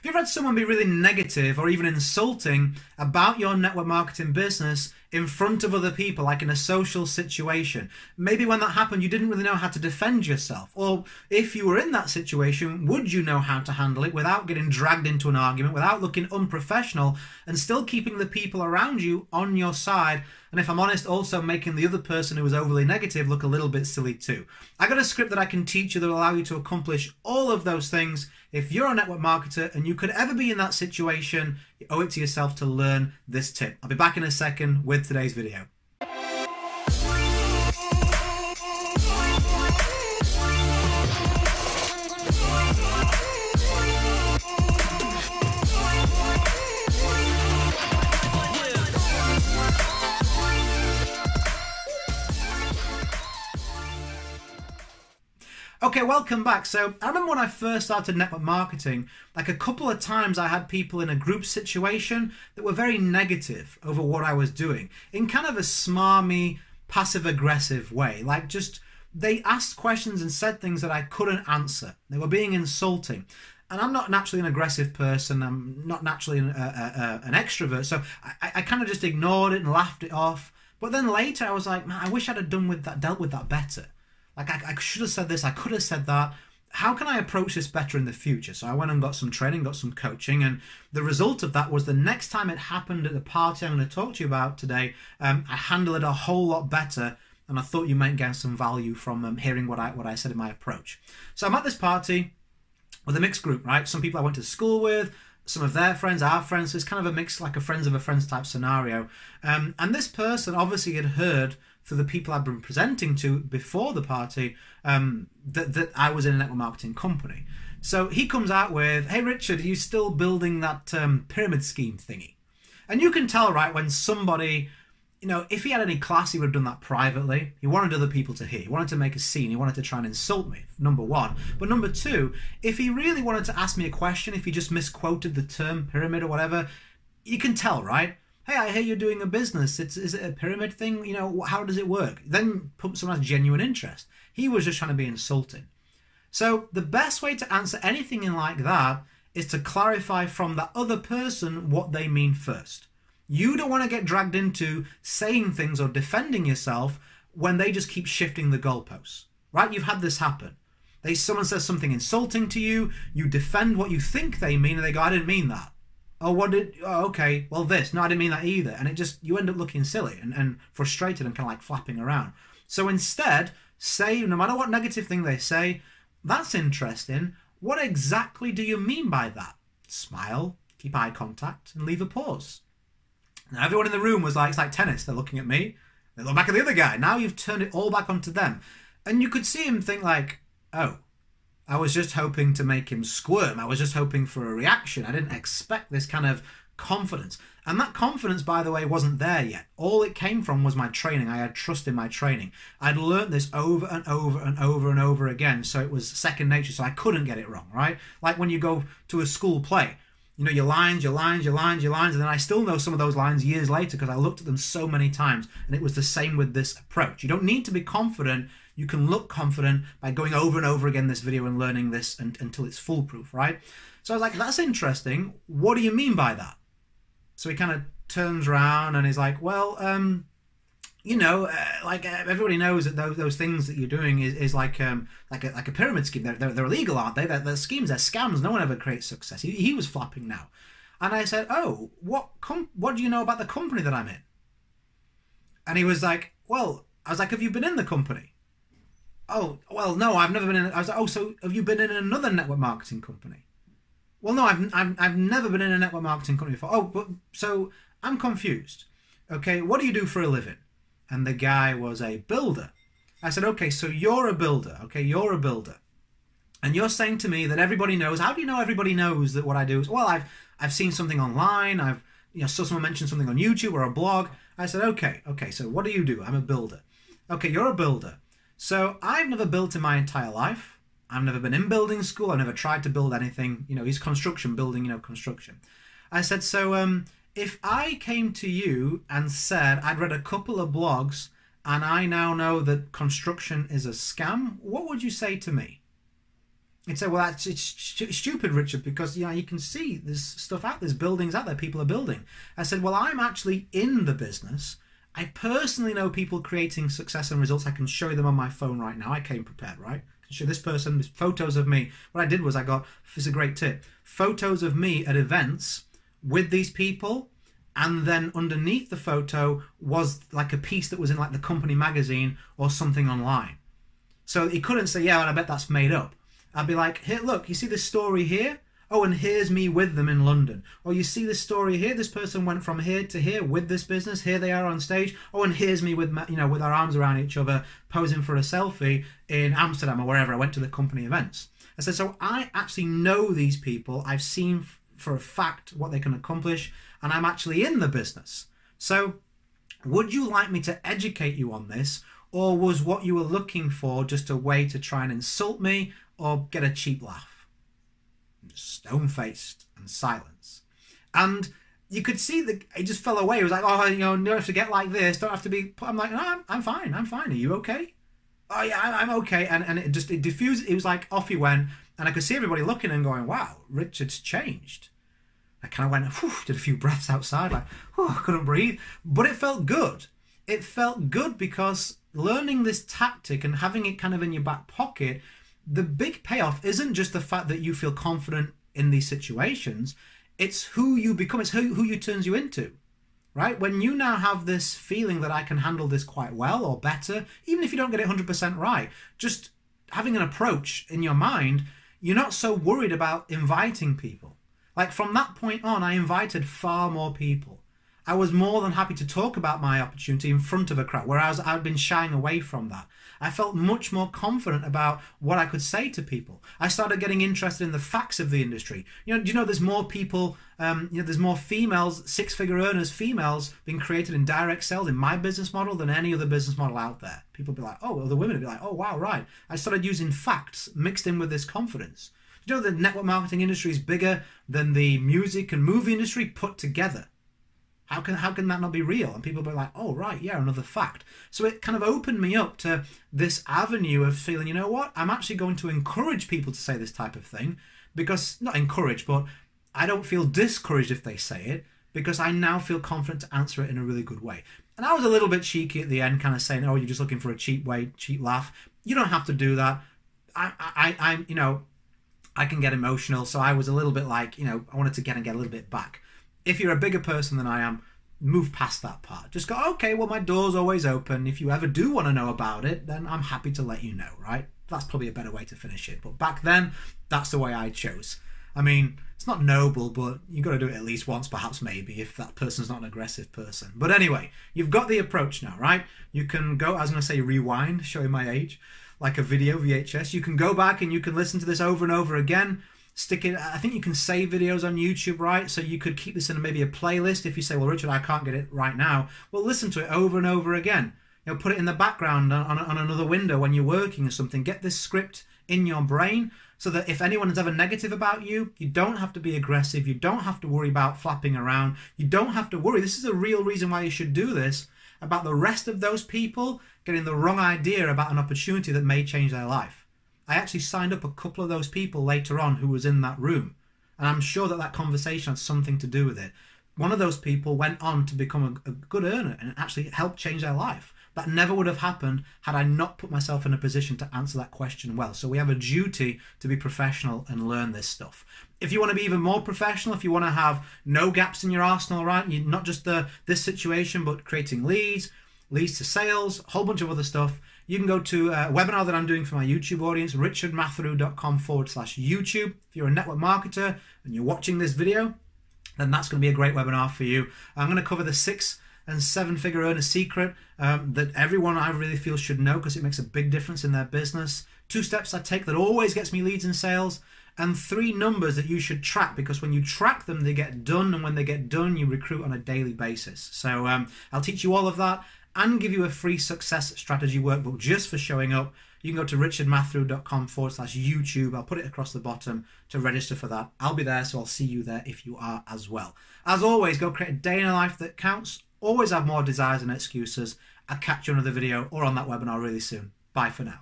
Have you ever had someone be really negative or even insulting about your network marketing business in front of other people, like in a social situation? Maybe when that happened, you didn't really know how to defend yourself. Or if you were in that situation, would you know how to handle it without getting dragged into an argument, without looking unprofessional, and still keeping the people around you on your side? And if I'm honest, also making the other person who was overly negative look a little bit silly too. I got a script that I can teach you that will allow you to accomplish all of those things. If you're a network marketer and you could ever be in that situation, you owe it to yourself to learn this tip. I'll be back in a second with today's video. Okay, welcome back. So I remember when I first started network marketing, like a couple of times I had people in a group situation that were very negative over what I was doing in kind of a smarmy, passive-aggressive way. Like just, they asked questions and said things that I couldn't answer. They were being insulting. And I'm not naturally an aggressive person. I'm not naturally an extrovert. So I kind of just ignored it and laughed it off. But then later I was like, man, I wish I'd have dealt with that better. Like, I should have said this, I could have said that. How can I approach this better in the future? So I went and got some training, got some coaching, and the result of that was the next time it happened at the party I'm going to talk to you about today, I handled it a whole lot better, and I thought you might get some value from hearing what I said in my approach. So I'm at this party with a mixed group, right? Some people I went to school with, some of their friends, our friends, so it's kind of a mix, like a friends of a friends type scenario. And this person obviously had heard through the people I'd been presenting to before the party that I was in a network marketing company. So he comes out with, hey Richard, are you still building that pyramid scheme thingy? And you can tell, right, when somebody, you know, if he had any class, he would have done that privately. He wanted other people to hear. He wanted to make a scene. He wanted to try and insult me, number one. But number two, if he really wanted to ask me a question, if he just misquoted the term pyramid or whatever, you can tell, right? Hey, I hear you're doing a business. Is it a pyramid thing? You know, how does it work? Then someone has genuine interest. He was just trying to be insulting. So the best way to answer anything in like that is to clarify from that other person what they mean first. You don't want to get dragged into saying things or defending yourself when they just keep shifting the goalposts, right? You've had this happen. Someone says something insulting to you, you defend what you think they mean, and they go, I didn't mean that. Oh, okay, well this, no, I didn't mean that either. And you end up looking silly and frustrated and kind of like flapping around. So instead, say, no matter what negative thing they say, that's interesting. What exactly do you mean by that? Smile, keep eye contact, and leave a pause. Now everyone in the room was like, it's like tennis, they're looking at me, they look back at the other guy. Now you've turned it all back onto them. And you could see him think like, oh, I was just hoping to make him squirm. I was just hoping for a reaction. I didn't expect this kind of confidence. And that confidence, by the way, wasn't there yet. All it came from was my training. I had trust in my training. I'd learnt this over and over and over and over again, so it was second nature, so I couldn't get it wrong, right? Like when you go to a school play, you know, your lines, and then I still know some of those lines years later because I looked at them so many times, and it was the same with this approach. You don't need to be confident. You can look confident by going over and over again this video and learning this until it's foolproof, right? So I was like, that's interesting. What do you mean by that? So he kind of turns around and he's like, well, you know, like everybody knows that those things that you're doing is like a pyramid scheme. They're illegal, aren't they? They're schemes, they're scams. No one ever creates success. He was flapping now. And I said, oh, what do you know about the company that I'm in? And he was like, well, I was like, have you been in the company? Oh, well, no, I've never been in. I was like, oh, so have you been in another network marketing company? Well, no, I've never been in a network marketing company before. Oh, but so I'm confused. Okay, what do you do for a living? And the guy was a builder. I said, okay, so you're a builder. Okay, you're a builder. And you're saying to me that everybody knows. How do you know everybody knows that what I do is, well, I've seen something online. Saw someone mention something on YouTube or a blog. I said, okay, so what do you do? I'm a builder. Okay, you're a builder. So I've never built in my entire life. I've never been in building school. I've never tried to build anything. You know, he's construction, building, construction. I said, so if I came to you and said I'd read a couple of blogs and I now know that construction is a scam, what would you say to me? He'd say, well, it's stupid, Richard, because you can see there's stuff out, there's buildings out there, people are building. I said, well, I'm actually in the business. I personally know people creating success and results. I can show you them on my phone right now. I came prepared, right? I can show this person, there's photos of me. What I did was this is a great tip, photos of me at events with these people, and then underneath the photo was like a piece that was in like the company magazine or something online. So he couldn't say, yeah, I bet that's made up. I'd be like, here, look, you see this story here? Oh, and here's me with them in London. Or you see this story here? This person went from here to here with this business. Here they are on stage. Oh, and here's me with, with our arms around each other, posing for a selfie in Amsterdam or wherever I went to the company events. I said, so I actually know these people. I've seen for a fact what they can accomplish, and I'm actually in the business. So would you like me to educate you on this? Or was what you were looking for just a way to try and insult me or get a cheap laugh? Stone-faced and silence. And you could see that he just fell away. He was like, oh, you don't have to get like this. Don't have to be... I'm like, no, I'm fine. I'm fine. Are you okay? Oh, yeah, I'm okay. And it diffused. It was like, off he went. And I could see everybody looking and going, wow, Richard's changed. I kind of went, whew, did a few breaths outside, like, whew, I couldn't breathe. But it felt good. It felt good because learning this tactic and having it kind of in your back pocket, the big payoff isn't just the fact that you feel confident in these situations. It's who you become. It's who you turns you into, right? When you now have this feeling that I can handle this quite well or better, even if you don't get it 100% right, just having an approach in your mind, you're not so worried about inviting people. Like from that point on, I invited far more people. I was more than happy to talk about my opportunity in front of a crowd, whereas I'd been shying away from that. I felt much more confident about what I could say to people. I started getting interested in the facts of the industry. Do you know there's more people, there's more females, six-figure earners, females being created in direct sales in my business model than any other business model out there. People would be like, oh, well, the women would be like, oh, wow, right. I started using facts mixed in with this confidence. Do you know the network marketing industry is bigger than the music and movie industry put together? How can that not be real? And people be like, oh, right, yeah, another fact. So it kind of opened me up to this avenue of feeling, you know what? I'm actually going to encourage people to say this type of thing because, not encourage, but I don't feel discouraged if they say it because I now feel confident to answer it in a really good way. And I was a little bit cheeky at the end, kind of saying, oh, you're just looking for a cheap laugh. You don't have to do that. I'm I can get emotional. So I was a little bit like, I wanted to get a little bit back. If you're a bigger person than I am, move past that part. Just go, okay, well, my door's always open. If you ever do want to know about it, then I'm happy to let you know, right? That's probably a better way to finish it. But back then, that's the way I chose. I mean, it's not noble, but you've got to do it at least once, perhaps, maybe, if that person's not an aggressive person. But anyway, you've got the approach now, right? You can go, I was going to say rewind, showing my age, like a video, VHS. You can go back and you can listen to this over and over again. Stick it. I think you can save videos on YouTube, right? So you could keep this in maybe a playlist. If you say, well, Richard, I can't get it right now. Well, listen to it over and over again. Put it in the background on another window when you're working or something. Get this script in your brain so that if anyone is ever negative about you, you don't have to be aggressive. You don't have to worry about flapping around. You don't have to worry. This is a real reason why you should do this, about the rest of those people getting the wrong idea about an opportunity that may change their life. I actually signed up a couple of those people later on who was in that room. And I'm sure that conversation had something to do with it. One of those people went on to become a good earner and actually helped change their life. That never would have happened had I not put myself in a position to answer that question well. So we have a duty to be professional and learn this stuff. If you want to be even more professional, if you want to have no gaps in your arsenal, right? You're not just this situation, but creating leads to sales, a whole bunch of other stuff. You can go to a webinar that I'm doing for my YouTube audience, richardmatharoo.com/YouTube. If you're a network marketer and you're watching this video, then that's going to be a great webinar for you. I'm going to cover the 6- and 7-figure earner secret that everyone I really feel should know because it makes a big difference in their business. 2 steps I take that always gets me leads and sales. And 3 numbers that you should track because when you track them, they get done. And when they get done, you recruit on a daily basis. So I'll teach you all of that and give you a free success strategy workbook just for showing up. You can go to richardmatharoo.com/YouTube. I'll put it across the bottom to register for that. I'll be there, so I'll see you there if you are as well. As always, go create a day in a life that counts. Always have more desires than excuses. I'll catch you on another video or on that webinar really soon. Bye for now.